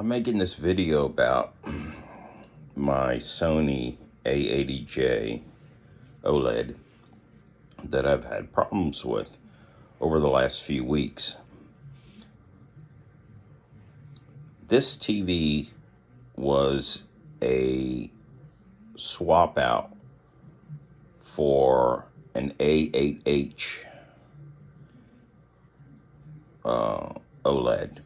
I'm making this video about my Sony A80J OLED that I've had problems with over the last few weeks. This TV was a swap out for an A80H OLED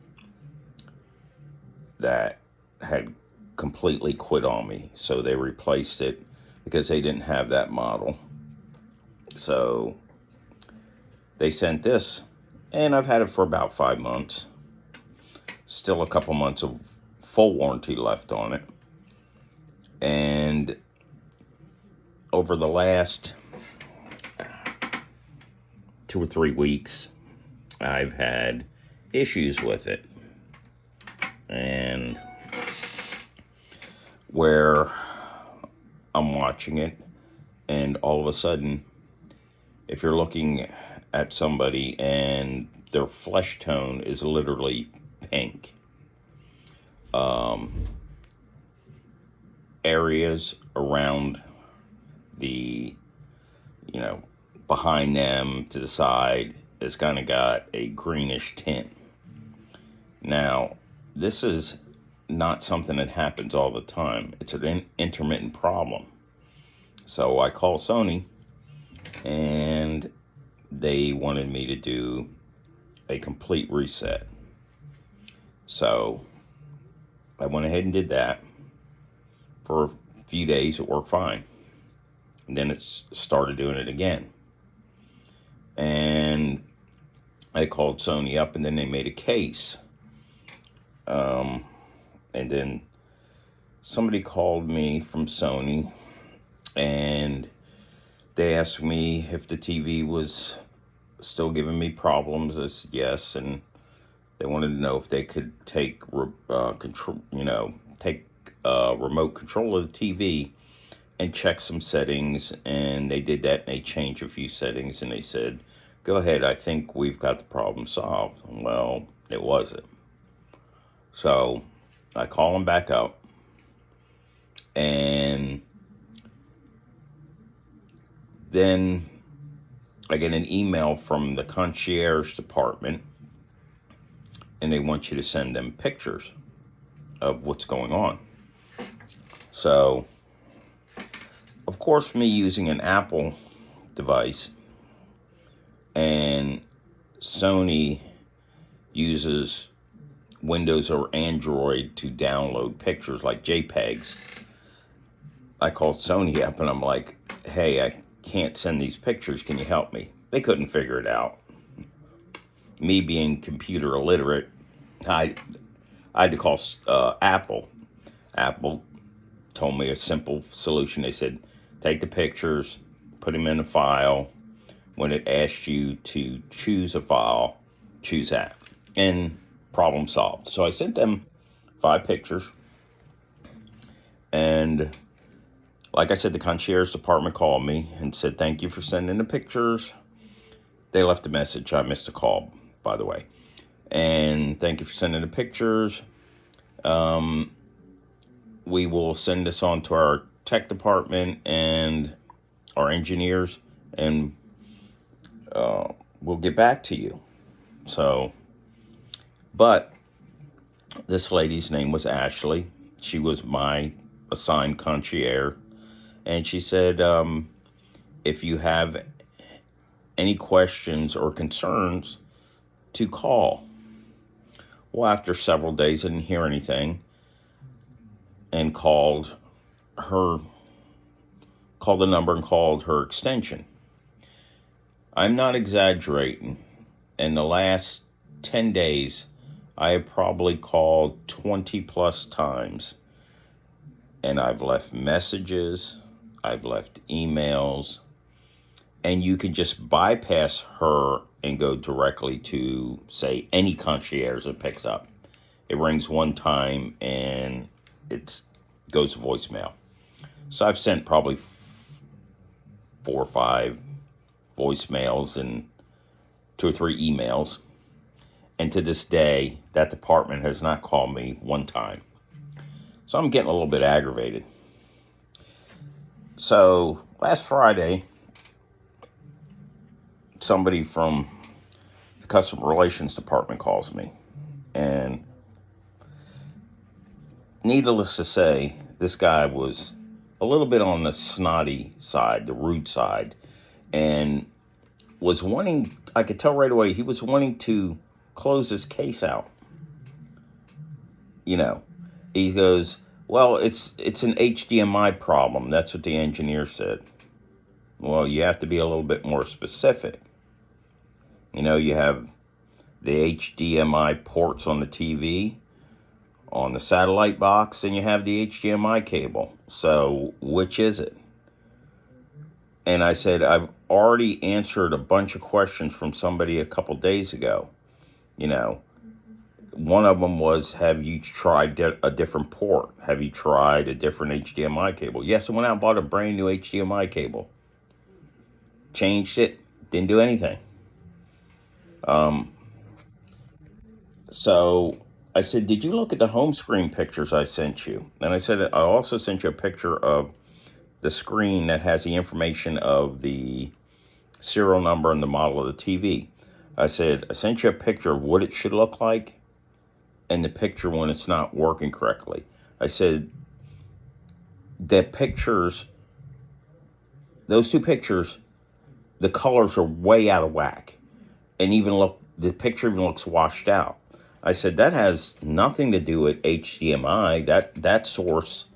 that had completely quit on me. So they replaced it because they didn't have that model. So they sent this, and I've had it for about 5 months. Still a couple months of full warranty left on it. And over the last 2 or 3 weeks, I've had issues with it. And where I'm watching it, and all of a sudden, if you're looking at somebody and their flesh tone is literally pink, areas around the, behind them to the side, it's kind of got a greenish tint. Now, this is not something that happens all the time. It's an intermittent problem. So I called Sony, and they wanted me to do a complete reset. So I went ahead and did that. For a few days, it worked fine. And then it started doing it again. And I called Sony up, and then they made a case. And then somebody called me from Sony, and they asked me if the TV was still giving me problems. I said yes, and they wanted to know if they could take remote control of the TV and check some settings. And they did that, and they changed a few settings, and they said, "Go ahead, I think we've got the problem solved." Well, it wasn't. So I call them back up, and then I get an email from the concierge department, and they want you to send them pictures of what's going on. So, of course, me using an Apple device, and Sony uses Windows or Android to download pictures like JPEGs. I called Sony up, and I'm like, "Hey, I can't send these pictures. Can you help me?" They couldn't figure it out. Me being computer illiterate, I had to call Apple. Apple told me a simple solution. They said, take the pictures, put them in a file. When it asks you to choose a file, choose that. And problem solved. So I sent them 5 pictures. And like I said, the concierge department called me and said, "Thank you for sending the pictures." They left a message. I missed a call, by the way. And thank you for sending the pictures. We will send this on to our tech department and our engineers, and we'll get back to you. So, but this lady's name was Ashley. She was my assigned concierge. And she said, if you have any questions or concerns, to call. Well, after several days, I didn't hear anything, and called the number and called her extension. I'm not exaggerating. In the last 10 days, I have probably called 20 plus times, and I've left messages, I've left emails, and you can just bypass her and go directly to, say, any concierge that picks up. It rings one time and it goes to voicemail. So I've sent probably 4 or 5 voicemails and 2 or 3 emails, And to this day, that department has not called me one time. So I'm getting a little bit aggravated. So last Friday, somebody from the customer relations department calls me. And needless to say, this guy was a little bit on the snotty side, the rude side, and was wanting, I could tell right away, he was wanting to close his case out. You know, he goes, well, it's an HDMI problem. That's what the engineer said. Well, you have to be a little bit more specific. You have the HDMI ports on the TV, on the satellite box, and you have the HDMI cable. So which is it? And I said, I've already answered a bunch of questions from somebody a couple days ago. One of them was, have you tried a different port? Have you tried a different HDMI cable? Yes, I went out and bought a brand new HDMI cable. Changed it, didn't do anything. So I said, did you look at the home screen pictures I sent you? And I said, I also sent you a picture of the screen that has the information of the serial number and the model of the TV. I said, I sent you a picture of what it should look like and the picture when it's not working correctly. I said, the pictures, those two pictures, the colors are way out of whack. And the picture even looks washed out. I said, that has nothing to do with HDMI. That source,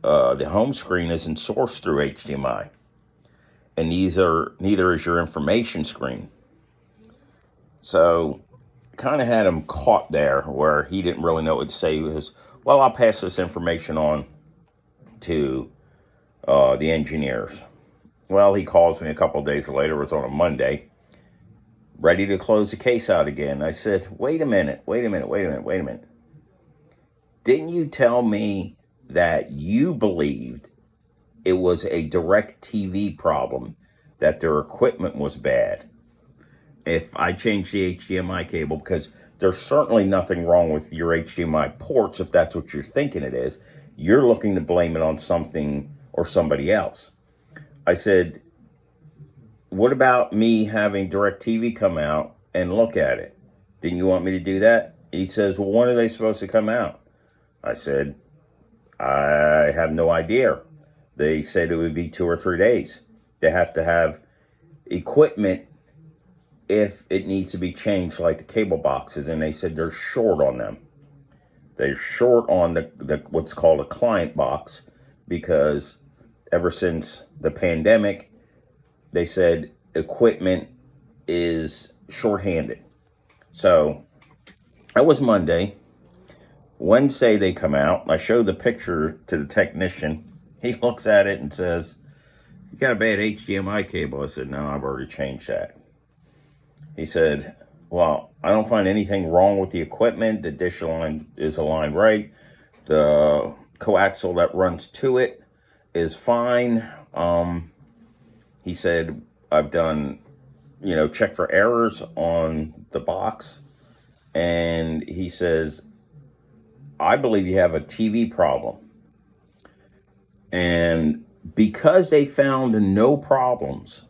the home screen isn't sourced through HDMI. And neither is your information screen. So kind of had him caught there where he didn't really know what to say. He was, well, I'll pass this information on to the engineers. Well, he calls me a couple of days later. It was on a Monday, ready to close the case out again. I said, wait a minute. Didn't you tell me that you believed it was a direct TV problem, that their equipment was bad? If I change the HDMI cable, because there's certainly nothing wrong with your HDMI ports, if that's what you're thinking it is, you're looking to blame it on something or somebody else. I said, what about me having DirecTV come out and look at it? Didn't you want me to do that? He says, well, when are they supposed to come out? I said, I have no idea. They said it would be 2 or 3 days. They have to have equipment if it needs to be changed, like the cable boxes, and they said they're short on them. They're short on the what's called a client box, because ever since the pandemic, they said equipment is shorthanded. So that was Monday. Wednesday they come out. I show the picture to the technician. He looks at it and says, you got a bad HDMI cable. I said, no, I've already changed that. He said, well, I don't find anything wrong with the equipment. The dish line is aligned right. The coaxial that runs to it is fine. He said, I've done, check for errors on the box. And he says, I believe you have a TV problem. And because they found no problems,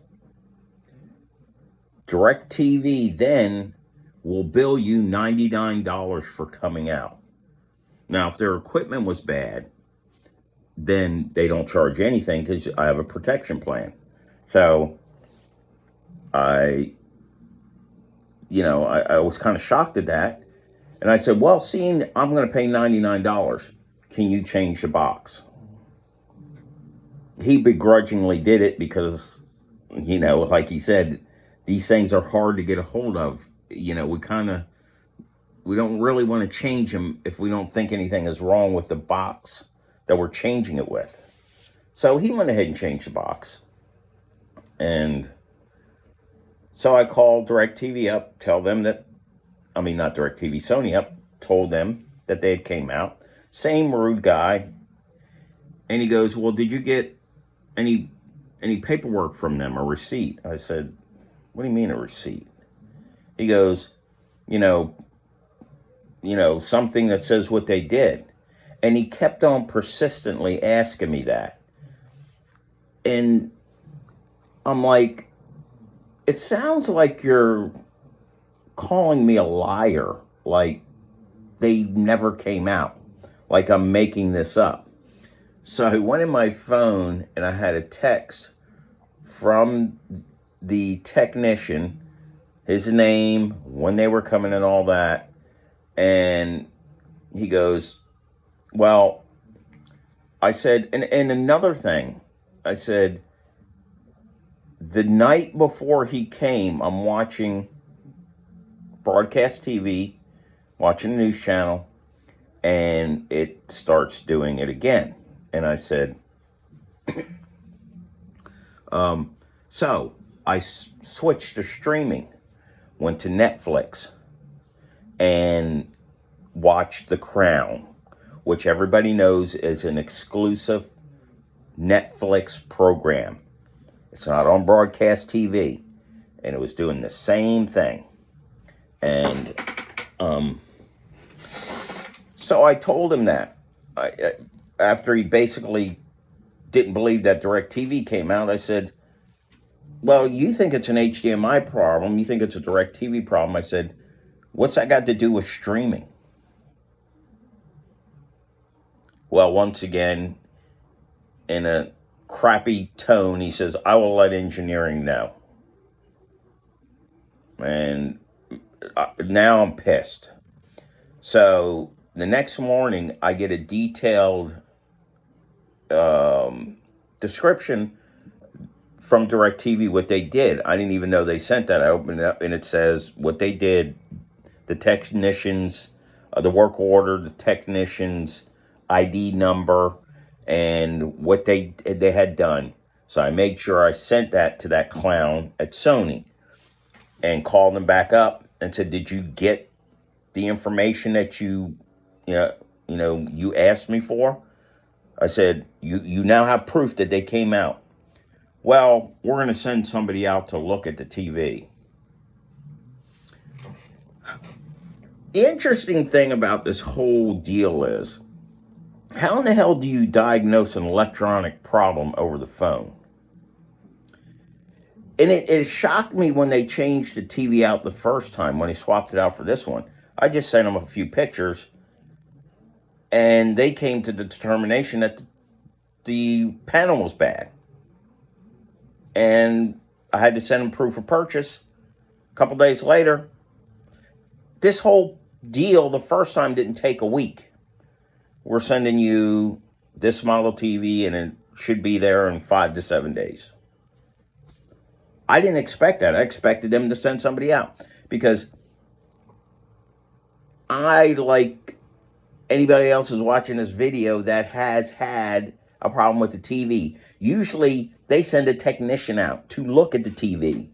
DirecTV then will bill you $99 for coming out. Now, if their equipment was bad, then they don't charge anything because I have a protection plan. So I was kind of shocked at that. And I said, well, seeing I'm going to pay $99, can you change the box? He begrudgingly did it because, like he said, these things are hard to get a hold of. We don't really want to change them if we don't think anything is wrong with the box that we're changing it with. So he went ahead and changed the box. And so I called DirecTV up, not DirecTV, Sony up, told them that they had came out. Same rude guy. And he goes, well, did you get any paperwork from them, a receipt? I said, what do you mean a receipt? He goes, you know, something that says what they did. And he kept on persistently asking me that. And I'm like, it sounds like you're calling me a liar. Like they never came out. Like I'm making this up. So I went in my phone and I had a text from the technician, his name, when they were coming and all that. And he goes, well, I said, and another thing, I said, the night before he came, I'm watching broadcast TV, watching a news channel, and it starts doing it again. And I said, so I switched to streaming, went to Netflix, and watched The Crown, which everybody knows is an exclusive Netflix program. It's not on broadcast TV. And it was doing the same thing. And so I told him that. After he basically didn't believe that DirecTV came out, I said, well, you think it's an HDMI problem. You think it's a DirecTV problem. I said, what's that got to do with streaming? Well, once again, in a crappy tone, he says, I will let engineering know. And now I'm pissed. So the next morning, I get a detailed description from DirecTV what they did. I didn't even know they sent that. I opened it up and it says what they did, the technicians, the work order, the technicians' ID number, and what they had done. So I made sure I sent that to that clown at Sony and called them back up and said, did you get the information that you asked me for? I said, you now have proof that they came out. Well, we're going to send somebody out to look at the TV. The interesting thing about this whole deal is, how in the hell do you diagnose an electronic problem over the phone? And it shocked me when they changed the TV out the first time, when they swapped it out for this one. I just sent them a few pictures, and they came to the determination that the panel was bad. And I had to send them proof of purchase. A couple days later, this whole deal the first time didn't take a week. We're sending you this model TV, and it should be there in 5 to 7 days. I didn't expect that. I expected them to send somebody out, because I, like anybody else who's watching this video that has had a problem with the TV, usually they send a technician out to look at the TV.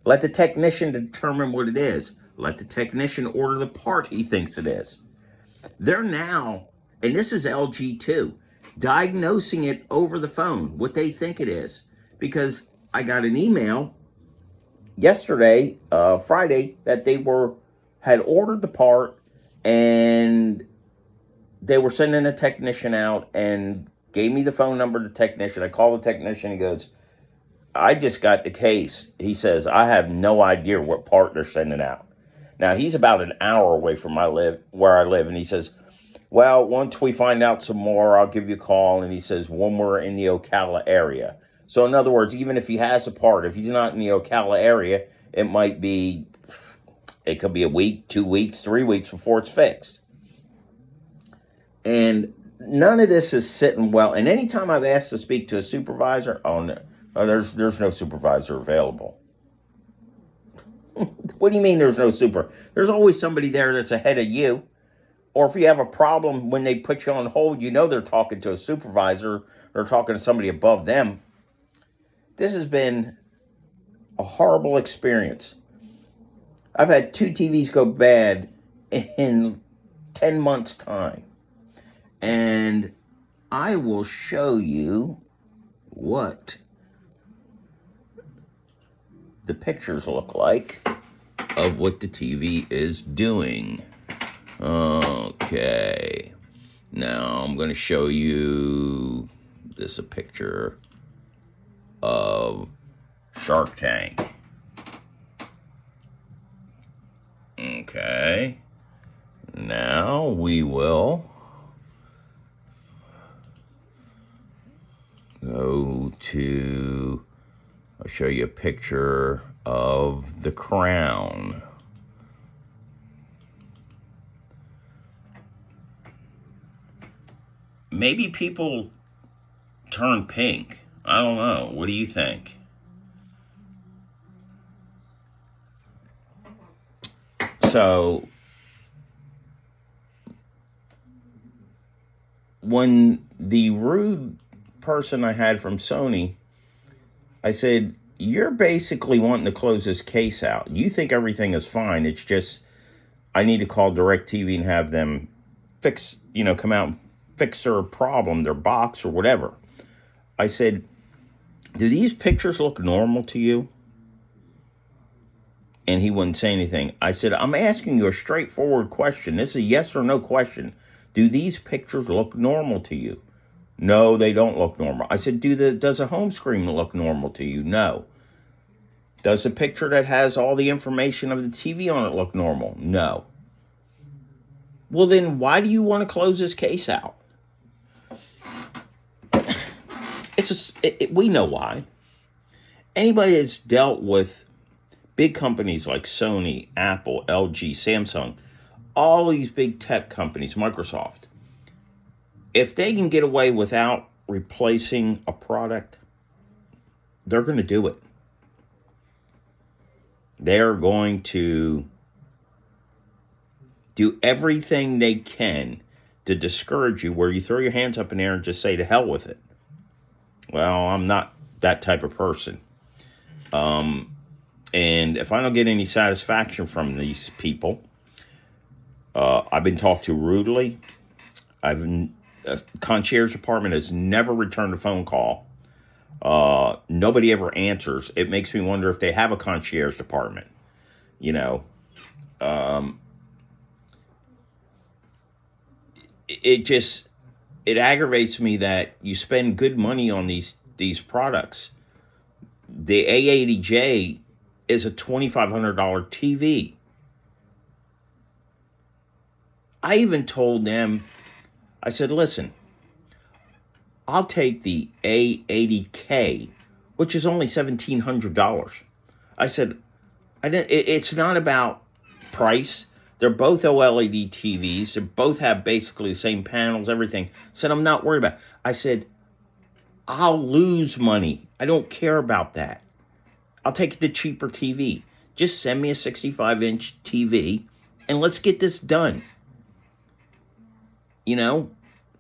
Let the technician determine what it is. Let the technician order the part he thinks it is. They're now, and this is LG too, diagnosing it over the phone, what they think it is. Because I got an email yesterday, Friday, that they had ordered the part and they were sending a technician out and gave me the phone number of the technician. I called the technician. He goes, I just got the case. He says, I have no idea what part they're sending out. Now, he's about an hour away from where I live. And he says, well, once we find out some more, I'll give you a call. And he says, when we're in the Ocala area. So in other words, even if he has a part, if he's not in the Ocala area, it could be a week, 2 weeks, 3 weeks before it's fixed. And none of this is sitting well. And anytime I've asked to speak to a supervisor, there's no supervisor available. What do you mean there's no super? There's always somebody there that's ahead of you. Or if you have a problem, when they put you on hold, they're talking to a supervisor or talking to somebody above them. This has been a horrible experience. I've had 2 TVs go bad in 10 months' time. And I will show you what the pictures look like. of what the TV is doing. Okay. Now I'm going to show you this a picture of Shark Tank. Okay. Now we will go to, I'll show you a picture of The Crown. Maybe people turn pink. I don't know. What do you think? So, when the rude person I had from Sony, I said, you're basically wanting to close this case out. You think everything is fine. It's just, I need to call DirecTV and have them come out and fix their problem, their box or whatever. I said, do these pictures look normal to you? And he wouldn't say anything. I said, I'm asking you a straightforward question. This is a yes or no question. Do these pictures look normal to you? No, they don't look normal. I said, does a home screen look normal to you? No. Does the picture that has all the information of the TV on it look normal? No. Well, then why do you want to close this case out? We know why. Anybody that's dealt with big companies like Sony, Apple, LG, Samsung, all these big tech companies, Microsoft, if they can get away without replacing a product, they're going to do it. They're going to do everything they can to discourage you, where you throw your hands up in the air and just say to hell with it. Well, I'm not that type of person. And if I don't get any satisfaction from these people, I've been talked to rudely. Concierge department has never returned a phone call. Nobody ever answers. It makes me wonder if they have a concierge department. It aggravates me that you spend good money on these products. The A80J is a $2,500 TV. I even told them, I said, listen, I'll take the A80K, which is only $1,700. I said, it's not about price. They're both OLED TVs. They both have basically the same panels, everything. I said, I'm not worried about it. I said, I'll lose money. I don't care about that. I'll take the cheaper TV. Just send me a 65-inch TV and let's get this done. No,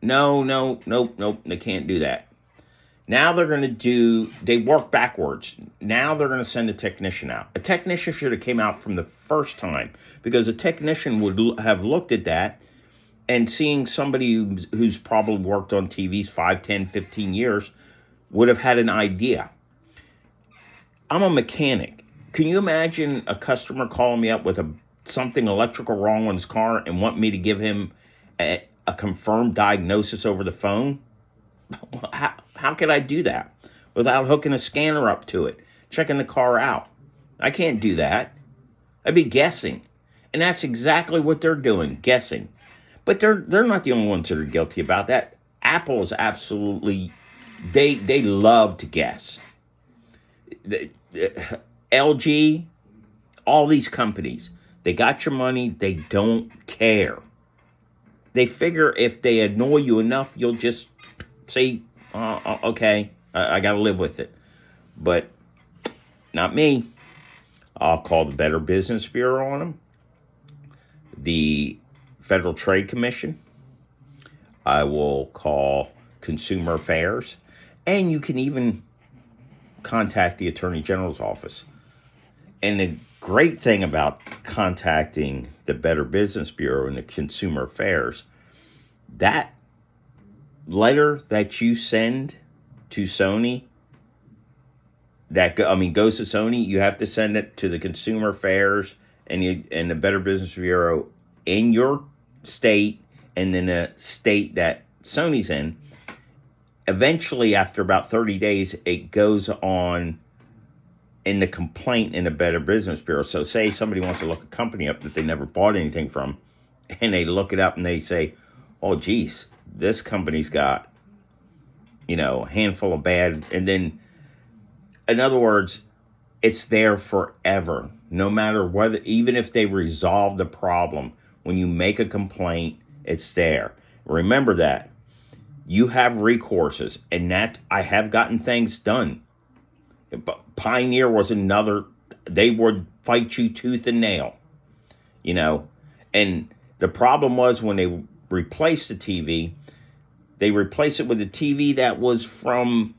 they can't do that. Now they work backwards. Now they're going to send a technician out. A technician should have came out from the first time, because a technician would have looked at that and seeing somebody who's probably worked on TVs 5, 10, 15 years would have had an idea. I'm a mechanic. Can you imagine a customer calling me up with something electrical wrong on his car and want me to give him a confirmed diagnosis over the phone? How could I do that without hooking a scanner up to it, checking the car out? I can't do that. I'd be guessing. And that's exactly what they're doing, guessing. But they're not the only ones that are guilty about that. Apple is absolutely, they love to guess. LG, all these companies, they got your money, they don't care. They figure if they annoy you enough, you'll just say, okay, I got to live with it. But not me. I'll call the Better Business Bureau on them, the Federal Trade Commission. I will call Consumer Affairs. And you can even contact the Attorney General's office. And the great thing about contacting the Better Business Bureau and the Consumer Affairs, that letter that you send to Sony, goes to Sony, you have to send it to the Consumer Affairs and the Better Business Bureau in your state and then a state that Sony's in, eventually after about 30 days, it goes on in the complaint in the Better Business Bureau. So say somebody wants to look a company up that they never bought anything from, and they look it up and they say, oh, geez, this company's got, a handful of bad. And then, in other words, it's there forever. No matter whether, even if they resolve the problem, when you make a complaint, it's there. Remember that. You have recourses, and that I have gotten things done. Pioneer was another, they would fight you tooth and nail, and the problem was when they replaced the TV, they replaced it with a TV that was from,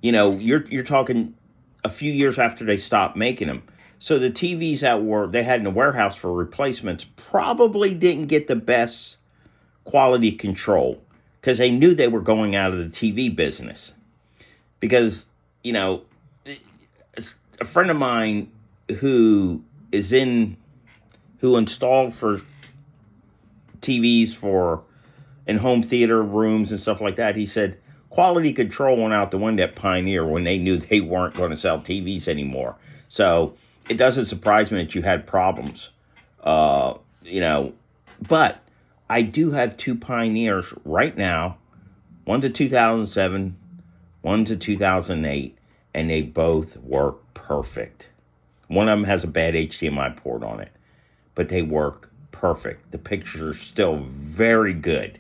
you're talking a few years after they stopped making them. So the TVs that they had in the warehouse for replacements probably didn't get the best quality control because they knew they were going out of the TV business. Because, a friend of mine who installed for TVs in home theater rooms and stuff like that, he said quality control went out the window at Pioneer when they knew they weren't going to sell TVs anymore. So it doesn't surprise me that you had problems, but I do have two Pioneers right now. One's a 2007, one's a 2008, and they both work perfect. One of them has a bad HDMI port on it, but they work perfect. The pictures are still very good.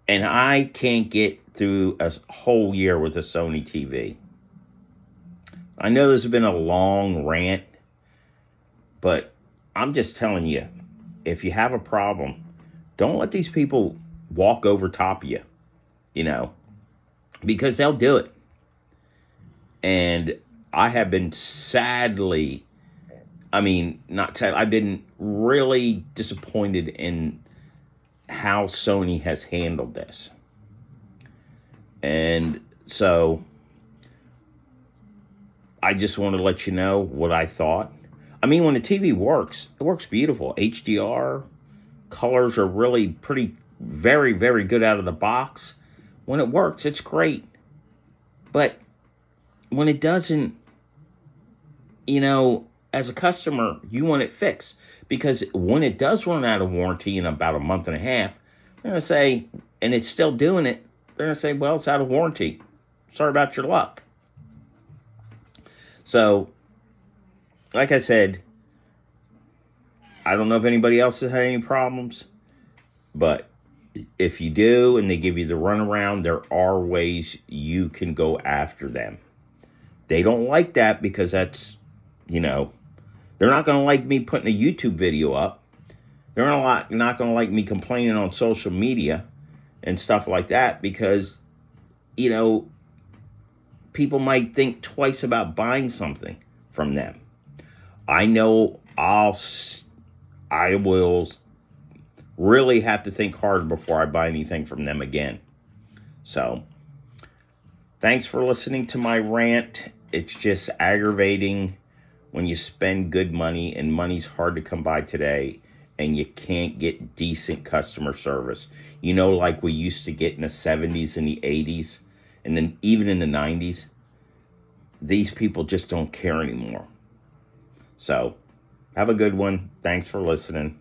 And I can't get through a whole year with a Sony TV. I know this has been a long rant, but I'm just telling you, if you have a problem, don't let these people walk over top of you, because they'll do it. And I have been I've been really disappointed in how Sony has handled this. And so I just want to let you know what I thought. When the TV works, it works beautiful. HDR, colors are really pretty, very, very good out of the box. When it works, it's great. But when it doesn't, as a customer, you want it fixed. Because when it does run out of warranty in about a month and a half, they're going to say, and it's still doing it, they're going to say, well, it's out of warranty. Sorry about your luck. So, like I said, I don't know if anybody else has had any problems, but if you do and they give you the runaround, there are ways you can go after them. They don't like that because that's, they're not going to like me putting a YouTube video up. They're not going to like me complaining on social media and stuff like that because, people might think twice about buying something from them. I know I will really have to think hard before I buy anything from them again. So, thanks for listening to my rant. It's just aggravating when you spend good money, and money's hard to come by today, and you can't get decent customer service. Like we used to get in the 70s and the 80s, and then even in the 90s. These people just don't care anymore. So, have a good one. Thanks for listening.